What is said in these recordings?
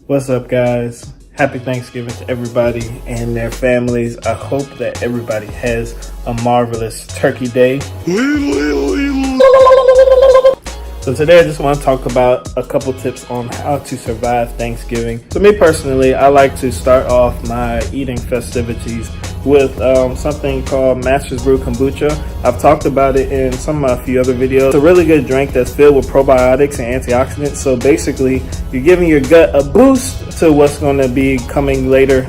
What's up, guys? Happy Thanksgiving to everybody and their families. I hope that everybody has a marvelous turkey day. So today I just want to talk about a couple tips on how to survive Thanksgiving. So me personally, I like to start off my eating festivities with something called Master's Brew Kombucha. I've talked about it in a few other videos. It's a really good drink that's filled with probiotics and antioxidants. So basically, you're giving your gut a boost to what's going to be coming later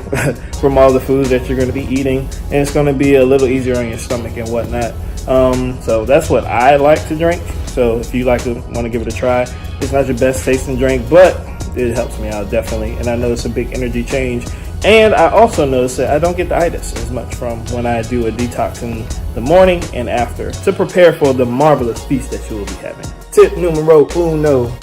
from all the foods that you're going to be eating. And it's going to be a little easier on your stomach and whatnot. So that's what I like to drink. So if you want to give it a try, it's not your best tasting drink, but it helps me out definitely. And I know it's a big energy change. And I also notice that I don't get the itis as much from when I do a detox in the morning and after to prepare for the marvelous feast that you will be having. Tip numero uno,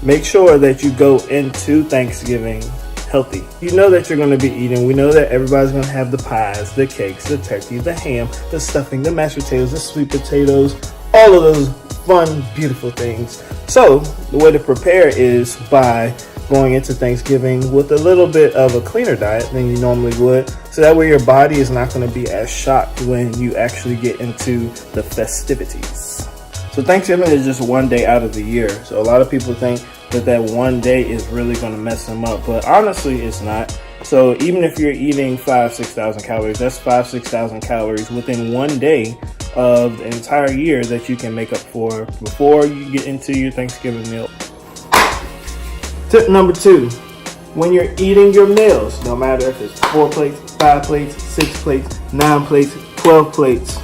make sure that you go into Thanksgiving healthy. You know that you're going to be eating. We know that everybody's going to have the pies, the cakes, the turkey, the ham, the stuffing, the mashed potatoes, the sweet potatoes, all of those fun, beautiful things. So the way to prepare is by going into Thanksgiving with a little bit of a cleaner diet than you normally would, so that way your body is not going to be as shocked when you actually get into the festivities. So Thanksgiving is just one day out of the year, so a lot of people think that one day is really going to mess them up, but honestly it's not. So even if you're eating 5,000-6,000 calories, that's 5,000-6,000 calories within one day of the entire year that you can make up for before you get into your Thanksgiving meal. Tip number 2, when you're eating your meals, no matter if it's 4 plates, 5 plates, 6 plates, 9 plates, 12 plates,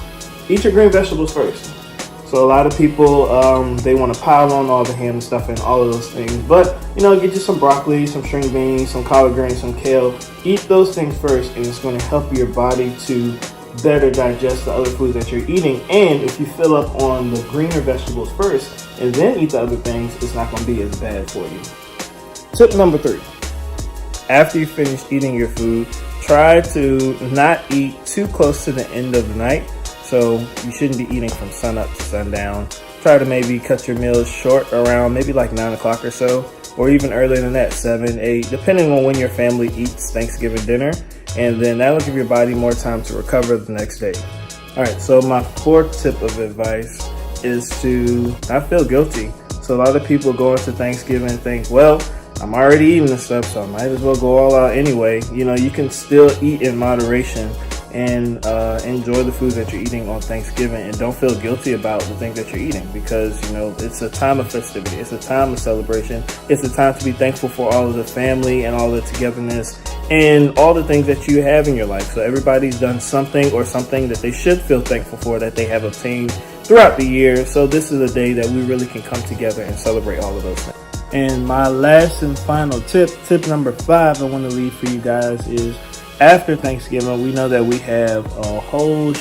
eat your green vegetables first. So a lot of people, they want to pile on all the ham and stuff and all of those things. But, get you some broccoli, some string beans, some collard greens, some kale. Eat those things first, and it's going to help your body to better digest the other foods that you're eating. And if you fill up on the greener vegetables first and then eat the other things, it's not going to be as bad for you. Tip number 3, after you finish eating your food, try to not eat too close to the end of the night. So you shouldn't be eating from sunup to sundown. Try to maybe cut your meals short around maybe like 9 o'clock or so, or even earlier than that, 7, 8, depending on when your family eats Thanksgiving dinner. And then that'll give your body more time to recover the next day. All right, so my 4th tip of advice is to not feel guilty. So a lot of people go into Thanksgiving and think, well, I'm already eating this stuff, so I might as well go all out anyway. You can still eat in moderation and enjoy the foods that you're eating on Thanksgiving, and don't feel guilty about the things that you're eating, because it's a time of festivity, it's a time of celebration, it's a time to be thankful for all of the family and all the togetherness and all the things that you have in your life. So everybody's done something or something that they should feel thankful for that they have obtained throughout the year. So this is a day that we really can come together and celebrate all of those things. And my last and final tip number 5 I want to leave for you guys is, after Thanksgiving, we know that we have a whole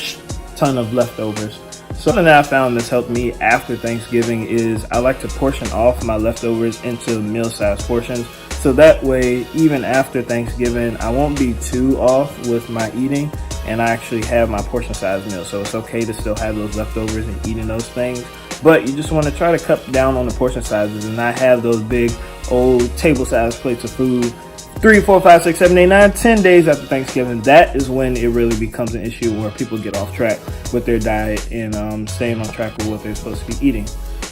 ton of leftovers. Something that I found that's helped me after Thanksgiving is I like to portion off my leftovers into meal-sized portions. So that way, even after Thanksgiving, I won't be too off with my eating, and I actually have my portion-sized meal. So it's okay to still have those leftovers and eating those things. But you just want to try to cut down on the portion sizes and not have those big old table-sized plates of food 3, 4, 5, 6, 7, 8, 9, 10 days after Thanksgiving. That is when it really becomes an issue where people get off track with their diet and staying on track with what they're supposed to be eating.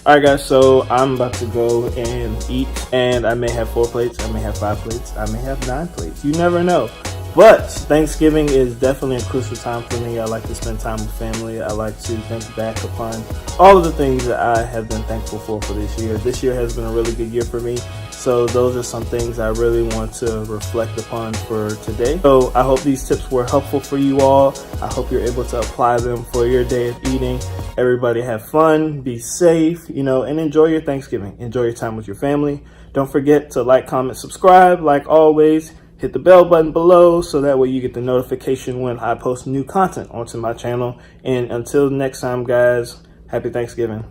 All right, guys, so I'm about to go and eat, and I may have 4 plates, I may have 5 plates, I may have 9 plates. You never know. But Thanksgiving is definitely a crucial time for me. I like to spend time with family. I like to think back upon all of the things that I have been thankful for this year. This year has been a really good year for me. So those are some things I really want to reflect upon for today. So I hope these tips were helpful for you all. I hope you're able to apply them for your day of eating. Everybody have fun, be safe, and enjoy your Thanksgiving. Enjoy your time with your family. Don't forget to like, comment, subscribe. Like always, hit the bell button below so that way you get the notification when I post new content onto my channel. And until next time, guys, happy Thanksgiving.